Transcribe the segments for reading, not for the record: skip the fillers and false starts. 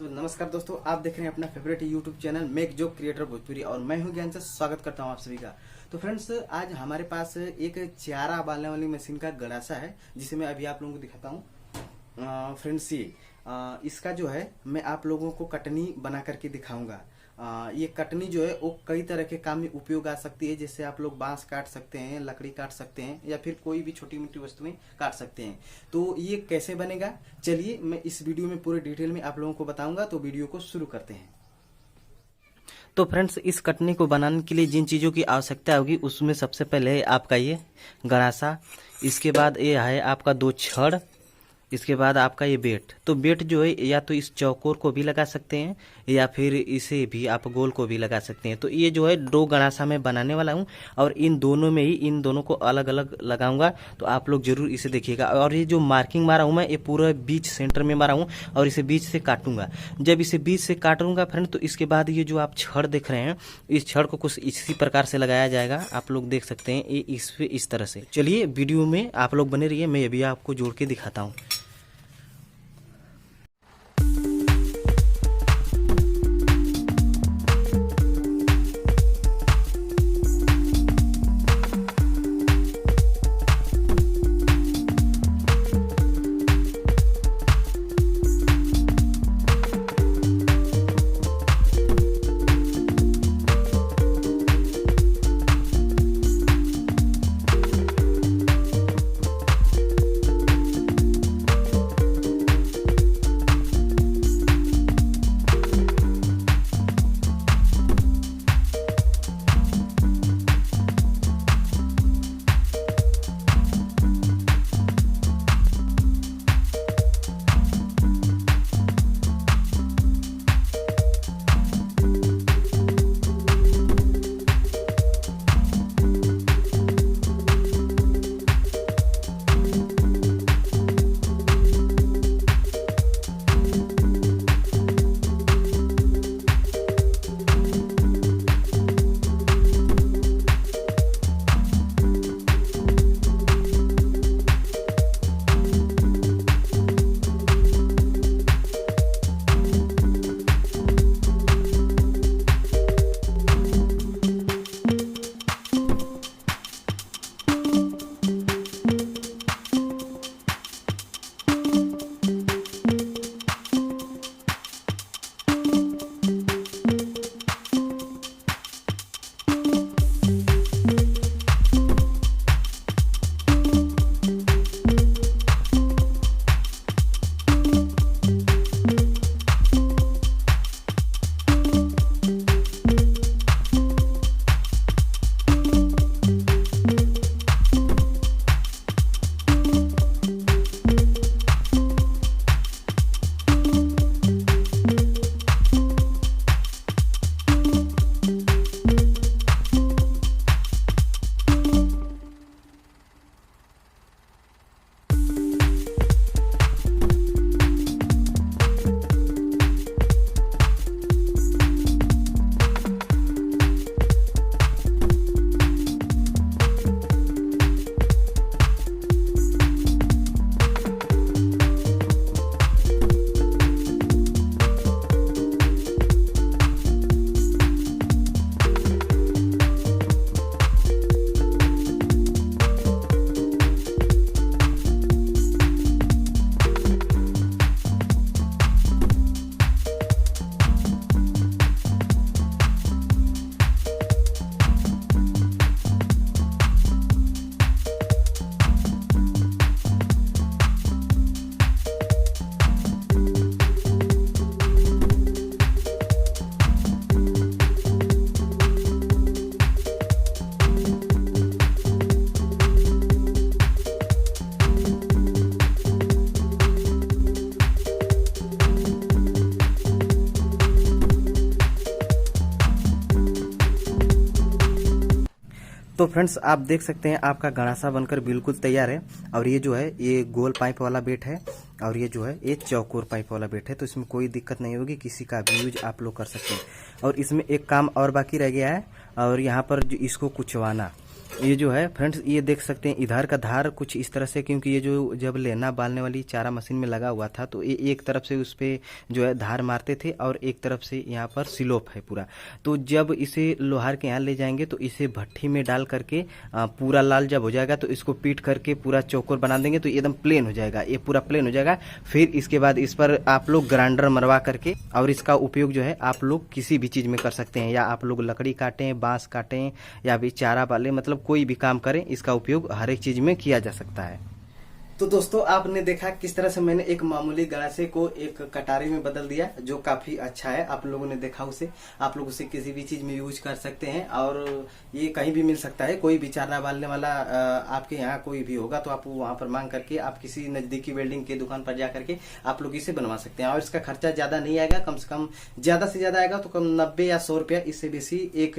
तो नमस्कार दोस्तों, आप देख रहे हैं अपना favourite YouTube channel make joke creator Bhojpuri और मैं हूं ज्ञान से स्वागत करता हूं आप सभी का। तो फ्रेंड्स, आज हमारे पास एक चारा उबालने वाली मशीन का गड़ासा है जिसे मैं अभी आप लोगों को दिखाता हूं। फ्रेंड्स, ये इसका जो है मैं आप लोगों को कटनी बना करके दिखाऊंगा। ये कटनी जो है वो कई तरह के काम में उपयोग आ सकती है, जैसे आप लोग बांस काट सकते हैं, लकड़ी काट सकते हैं या फिर कोई भी छोटी मोटी वस्तुएं काट सकते हैं। तो ये कैसे बनेगा, चलिए मैं इस वीडियो में पूरे डिटेल में आप लोगों को बताऊंगा। तो वीडियो को शुरू करते हैं। तो फ्रेंड्स, इस कटनी को बनाने के लिए जिन चीज़ों की आवश्यकता होगी उसमें सबसे पहले है आपका ये गड़ासा, इसके बाद ये है आपका 2 छड़, इसके बाद आपका ये बेट। तो बेट जो है या तो इस चौकोर को भी लगा सकते हैं या फिर इसे भी आप गोल को भी लगा सकते हैं। तो ये जो है 2 गड़ासा मैं बनाने वाला हूँ और इन दोनों में ही इन दोनों को अलग अलग लगाऊंगा। तो आप लोग जरूर इसे देखिएगा। और ये जो मार्किंग मारा हूँ मैं, ये पूरा बीच सेंटर में मारा हूँ और इसे बीच से काटूंगा। जब इसे बीच से काटूंगा फ्रेंड, तो इसके बाद ये जो आप छड़ देख रहे हैं, इस छड़ को कुछ इसी प्रकार से लगाया जाएगा। आप लोग देख सकते हैं ये इस तरह से। चलिए वीडियो में आप लोग बने रहिए, मैं अभी आपको जोड़ के दिखाता हूँ। तो फ्रेंड्स, आप देख सकते हैं आपका गड़ासा बनकर बिल्कुल तैयार है। और ये जो है ये गोल पाइप वाला बेट है और ये जो है ये चौकोर पाइप वाला बेट है। तो इसमें कोई दिक्कत नहीं होगी, किसी का भी यूज आप लोग कर सकते हैं। और इसमें एक काम और बाकी रह गया है, और यहाँ पर जो इसको कुचवाना, ये जो है फ्रेंड्स, ये देख सकते हैं इधर का धार कुछ इस तरह से, क्योंकि ये जो जब लेना बालने वाली चारा मशीन में लगा हुआ था तो ये एक तरफ से उस पे जो है धार मारते थे और एक तरफ से यहाँ पर सिलोप है पूरा। तो जब इसे लोहार के यहाँ ले जाएंगे तो इसे भट्ठी में डाल करके पूरा लाल जब हो जाएगा तो इसको पीट करके पूरा चौकोर बना देंगे तो एकदम प्लेन हो जाएगा, ये पूरा प्लेन हो जाएगा। फिर इसके बाद इस पर आप लोग ग्राइंडर मरवा करके और इसका उपयोग जो है आप लोग किसी भी चीज में कर सकते हैं, या आप लोग लकड़ी काटें, बांस काटें, या भी चारा वाले, मतलब कोई भी काम करें, इसका उपयोग हर एक चीज में किया जा सकता है। तो दोस्तों आपने देखा किस तरह से मैंने एक मामूली गड़ासे को एक कटारी में बदल दिया, जो काफी अच्छा है। आप लोगों ने देखा उसे, आप लोग उसे किसी भी चीज में यूज कर सकते हैं और ये कहीं भी मिल सकता है। कोई भी चारा बालने वाला आपके यहाँ कोई भी होगा तो आप वहां पर मांग करके आप किसी नजदीकी वेल्डिंग की दुकान पर जा करके आप लोग इसे बनवा सकते हैं। और इसका खर्चा ज्यादा नहीं आएगा, कम से कम ज्यादा से ज्यादा आएगा तो कम 90 या 100 रुपया, इससे बेसी एक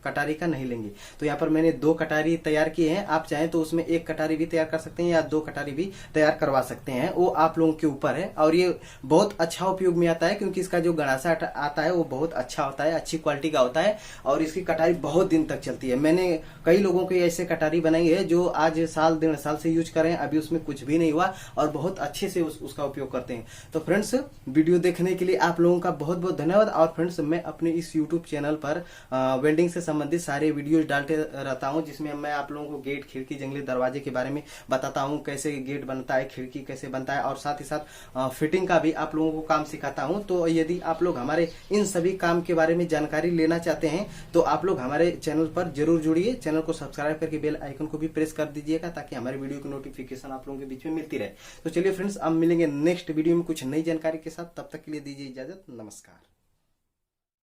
कटारी का नहीं लेंगे। तो यहाँ पर मैंने 2 कटारी तैयार किए हैं, आप चाहें तो उसमें 1 कटारी भी तैयार कर सकते हैं या 2 कटारी भी तैयार करवा सकते हैं, वो आप लोगों के ऊपर है। और ये बहुत अच्छा उपयोग में आता है क्योंकि इसका जो गड़ासा आता है वो बहुत अच्छा होता है, अच्छी क्वालिटी का होता है और इसकी कटारी बहुत दिन तक चलती है। मैंने कई लोगों को ऐसे कटारी बनाई है जो आज साल 1.5 साल से यूज कर रहे हैं, अभी उसमें कुछ भी नहीं हुआ और बहुत अच्छे से उसका उपयोग करते हैं। तो फ्रेंड्स, वीडियो देखने के लिए आप लोगों का बहुत बहुत धन्यवाद। और फ्रेंड्स, मैं अपने इस यूट्यूब चैनल पर वेल्डिंग से संबंधित सारे वीडियोज डालते रहता हूँ, जिसमें मैं आप लोगों को गेट, खिड़की, जंगली दरवाजे के बारे में बताता हूँ, कैसे गेट बनता है, खिड़की कैसे बनता है, और साथ ही साथ फिटिंग का भी आप लोगों को काम सिखाता हूं। तो यदि आप लोग हमारे इन सभी काम के बारे में जानकारी लेना चाहते हैं तो आप लोग हमारे चैनल पर जरूर जुड़िए। चैनल को सब्सक्राइब करके बेल आइकन को भी प्रेस कर दीजिएगा ताकि हमारे वीडियो की नोटिफिकेशन आप लोगों के बीच में मिलती रहे। तो चलिए फ्रेंड्स, अब मिलेंगे नेक्स्ट वीडियो में कुछ नई जानकारी के साथ। तब तक के लिए दीजिए इजाजत, नमस्कार।